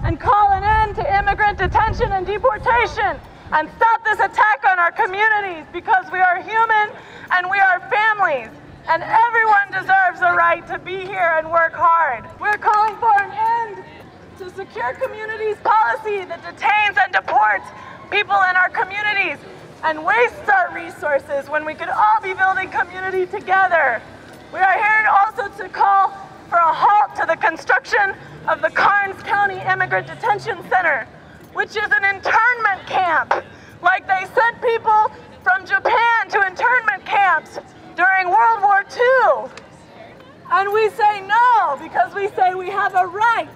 and call an end to immigrant detention and deportation and stop this attack on our communities, because we are human and we are families, and everyone deserves the right to be here and work hard. We're calling for an end to Secure Communities policy that detains and deports people in our communities and wastes our resources when we could all be building community together. We are here also to call for a halt to the construction of the Karnes County Immigrant Detention Center, which is an internment camp, like they sent people from Japan to internment camps during World War II. And we say no, because we say we have a right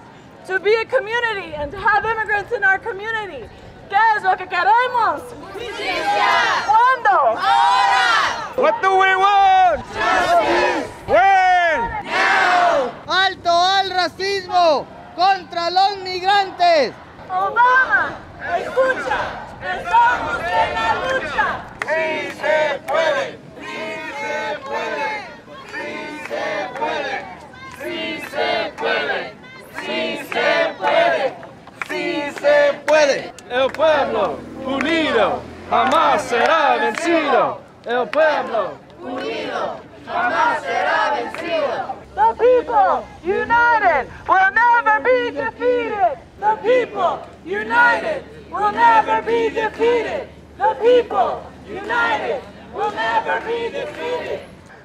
to be a community and to have immigrants in our community. ¿Qué es lo que queremos? Justicia. ¿Cuándo? Ahora. What do we want? Justice. When? Now. ¡Alto al racismo contra los migrantes! Obama, escucha, estamos en la lucha. Sí se puede, sí se puede, sí se puede, sí se puede, sí se puede, sí se puede. El pueblo unido jamás será vencido. El pueblo Unido jamás será vencido. The people united will never be defeated. The people united will never be defeated. The people united will never be defeated.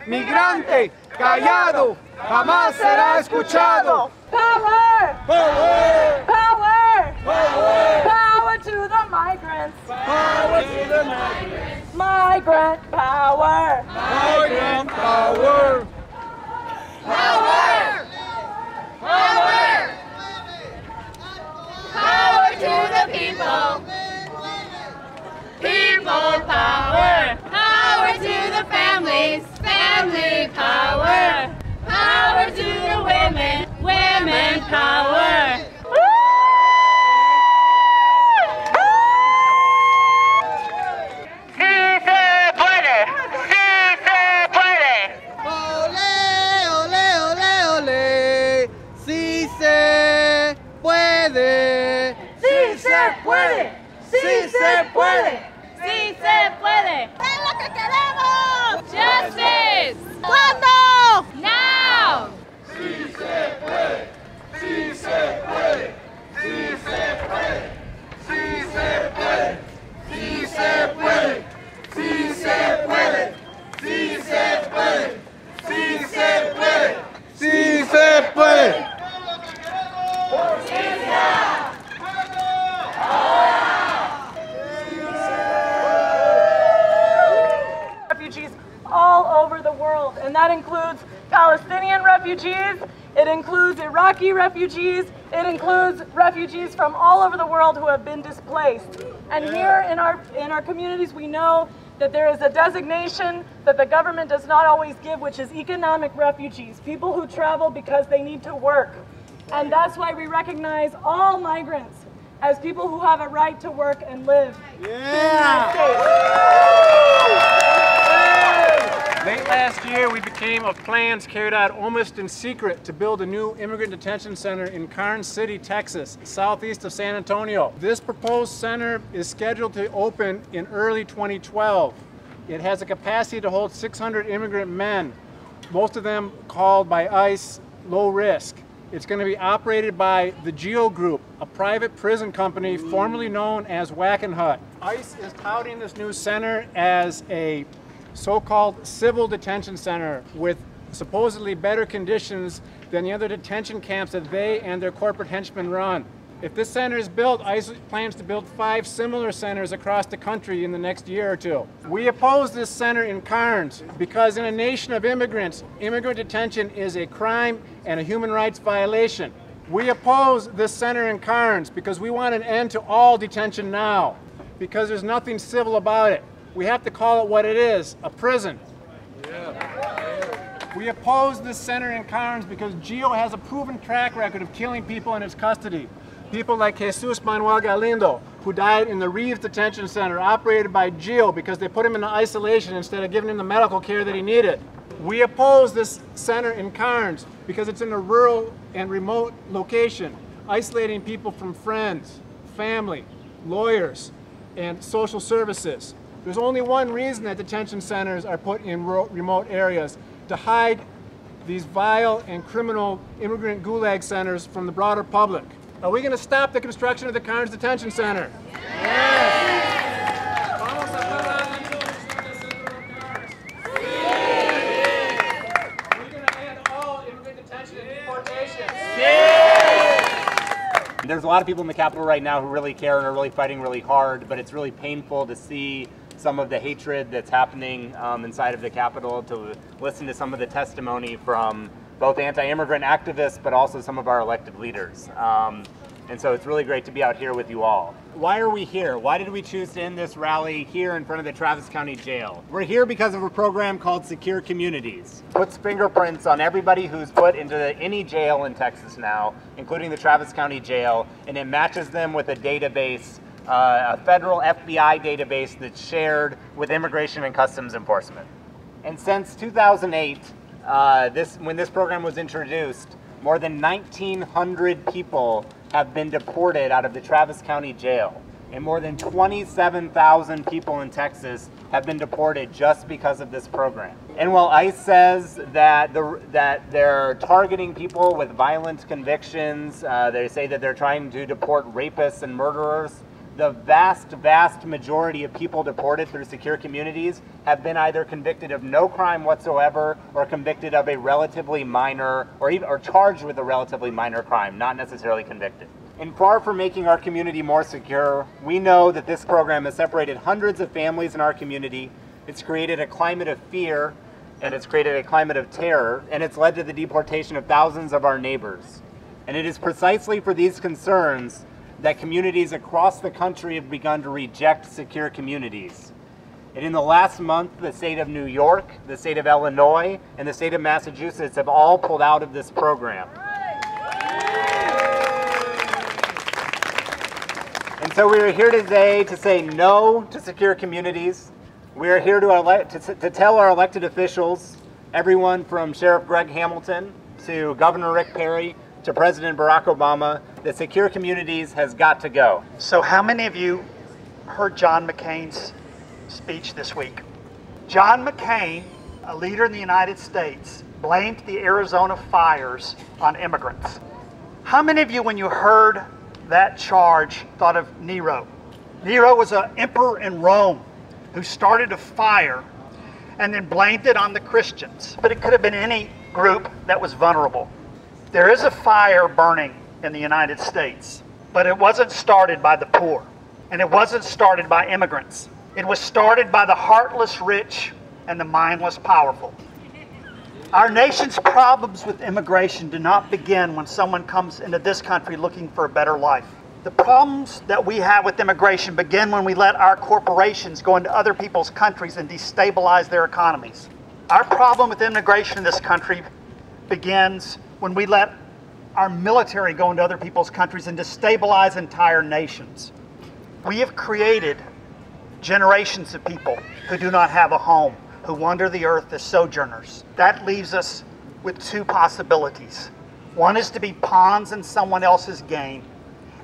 Migrante callado jamás será escuchado. Power! Power! Power! Power! Power to the migrants! Power to the migrants! Migrant power! Migrant power! Power! Power! Power to the people! People power! Power to the families! Family power! Power to the women! Women power! ¡Sí se puede! ¡Sí se puede! ¡Olé, olé, olé, olé! ¡Sí se puede! ¡Sí se puede! ¡Sí se puede! ¡Sí se puede! ¡Es lo que queremos! Justice! ¿Cuándo? Now! Sí se puede, sí se puede, sí se puede, sí se puede, sí se puede, sí se puede, sí se puede, sí se puede, sí se puede. Refugees all over the world, and that includes Palestinian refugees, it includes Iraqi refugees, it includes refugees from all over the world who have been displaced. And here in our communities, we know that there is a designation that the government does not always give, which is economic refugees, people who travel because they need to work. And that's why we recognize all migrants as people who have a right to work and live in the United States. Late last year, we became of plans carried out almost in secret to build a new immigrant detention center in Karnes City, Texas, southeast of San Antonio. This proposed center is scheduled to open in early 2012. It has a capacity to hold 600 immigrant men, most of them called by ICE low risk. It's going to be operated by the Geo Group, a private prison company formerly known as Wackenhut. ICE is touting this new center as a so-called civil detention center with supposedly better conditions than the other detention camps that they and their corporate henchmen run. If this center is built, ICE plans to build 5 similar centers across the country in the next year or two. We oppose this center in Karnes because in a nation of immigrants, immigrant detention is a crime and a human rights violation. We oppose this center in Karnes because we want an end to all detention now, because there's nothing civil about it. We have to call it what it is, a prison. We oppose this center in Karnes because GEO has a proven track record of killing people in its custody. People like Jesus Manuel Galindo, who died in the Reeves Detention Center, operated by GEO because they put him in isolation instead of giving him the medical care that he needed. We oppose this center in Karnes because it's in a rural and remote location. isolating people from friends, family, lawyers, and social services. There's only one reason that detention centers are put in remote areas: to hide these vile and criminal immigrant gulag centers from the broader public. Are we going to stop the construction of the Carnes Detention Center? Yes! Are we going to end all immigrant detention and deportation? There's a lot of people in the Capitol right now who really care and are really fighting really hard, but it's really painful to see some of the hatred that's happening inside of the Capitol, to listen to some of the testimony from both anti-immigrant activists, but also some of our elected leaders. And so it's really great to be out here with you all. Why are we here? Why did we choose to end this rally here in front of the Travis County Jail? We're here because of a program called Secure Communities. It puts fingerprints on everybody who's put into any jail in Texas now, including the Travis County Jail, and it matches them with a database, a federal FBI database that's shared with Immigration and Customs Enforcement. And since 2008, when this program was introduced, more than 1,900 people have been deported out of the Travis County Jail, and more than 27,000 people in Texas have been deported just because of this program. And while ICE says that they're targeting people with violent convictions, they say that they're trying to deport rapists and murderers, the vast majority of people deported through Secure Communities have been either convicted of no crime whatsoever, or convicted of a relatively minor, or charged with a relatively minor crime, not necessarily convicted. And far from making our community more secure, we know that this program has separated hundreds of families in our community. It's created a climate of fear, and it's created a climate of terror, and it's led to the deportation of thousands of our neighbors. And it is precisely for these concerns that communities across the country have begun to reject Secure Communities. And in the last month, the state of New York, the state of Illinois, and the state of Massachusetts have all pulled out of this program. And so we are here today to say no to Secure Communities. We are here to tell our elected officials, everyone from Sheriff Greg Hamilton to Governor Rick Perry to President Barack Obama, that Secure Communities has got to go. So how many of you heard John McCain's speech this week? John McCain, a leader in the United States, blamed the Arizona fires on immigrants. How many of you, when you heard that charge, thought of Nero? Nero was an emperor in Rome who started a fire and then blamed it on the Christians. But it could have been any group that was vulnerable. There is a fire burning in the United States, but it wasn't started by the poor, and it wasn't started by immigrants. It was started by the heartless rich and the mindless powerful. Our nation's problems with immigration do not begin when someone comes into this country looking for a better life. The problems that we have with immigration begin when we let our corporations go into other people's countries and destabilize their economies. Our problem with immigration in this country begins when we let our military go into other people's countries and destabilize entire nations. We have created generations of people who do not have a home, who wander the earth as sojourners. That leaves us with two possibilities. One is to be pawns in someone else's game,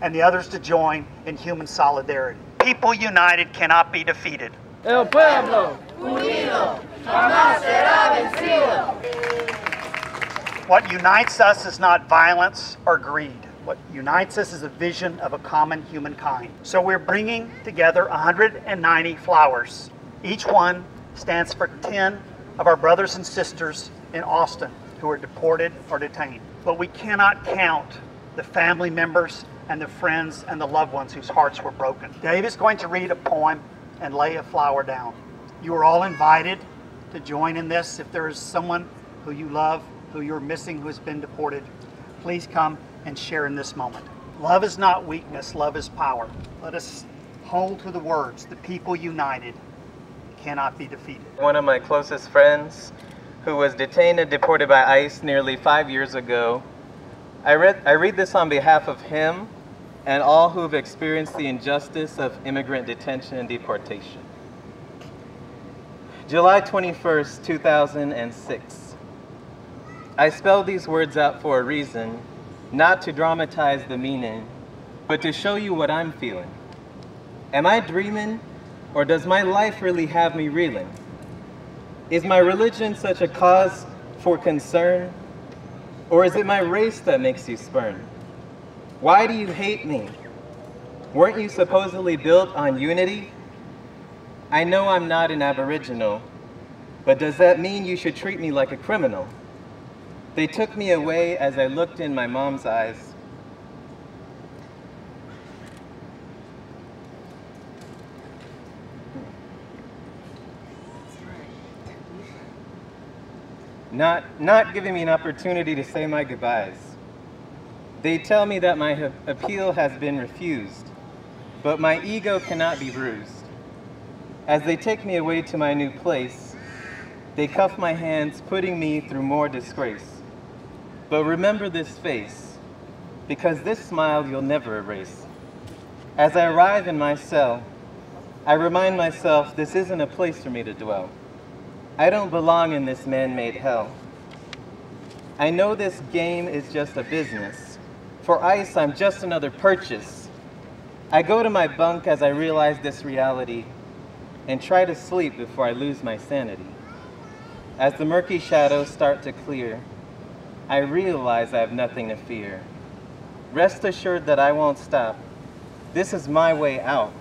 and the other is to join in human solidarity. People united cannot be defeated. El pueblo Unido jamás será vencido. What unites us is not violence or greed. What unites us is a vision of a common humankind. So we're bringing together 190 flowers. Each one stands for 10 of our brothers and sisters in Austin who are deported or detained. But we cannot count the family members and the friends and the loved ones whose hearts were broken. Dave is going to read a poem and lay a flower down. You are all invited to join in this. If there is someone who you love, who you're missing, who has been deported, please come and share in this moment. Love is not weakness, love is power. Let us hold to the words, the people united cannot be defeated. One of my closest friends who was detained and deported by ICE nearly 5 years ago. I read this on behalf of him and all who've experienced the injustice of immigrant detention and deportation. July 21st, 2006. I spelled these words out for a reason, not to dramatize the meaning, but to show you what I'm feeling. Am I dreaming, or does my life really have me reeling? Is my religion such a cause for concern, or is it my race that makes you spurn? Why do you hate me? Weren't you supposedly built on unity? I know I'm not an Aboriginal, but does that mean you should treat me like a criminal? They took me away as I looked in my mom's eyes. Not giving me an opportunity to say my goodbyes. They tell me that my appeal has been refused, but my ego cannot be bruised. As they take me away to my new place, they cuff my hands, putting me through more disgrace. But remember this face, because this smile you'll never erase. As I arrive in my cell, I remind myself this isn't a place for me to dwell. I don't belong in this man-made hell. I know this game is just a business. For ICE, I'm just another purchase. I go to my bunk as I realize this reality and try to sleep before I lose my sanity. As the murky shadows start to clear, I realize I have nothing to fear. Rest assured that I won't stop. This is my way out.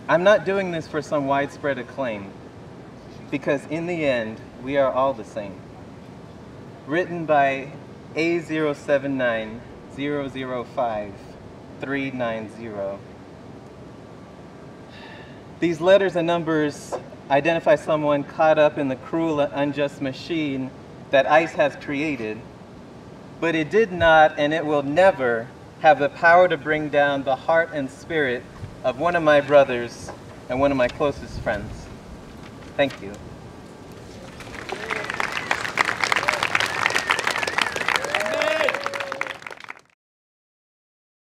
I'm not doing this for some widespread acclaim, because in the end, we are all the same. Written by A079005390. These letters and numbers identify someone caught up in the cruel and unjust machine that ICE has created, but it did not and it will never have the power to bring down the heart and spirit of one of my brothers and one of my closest friends. Thank you.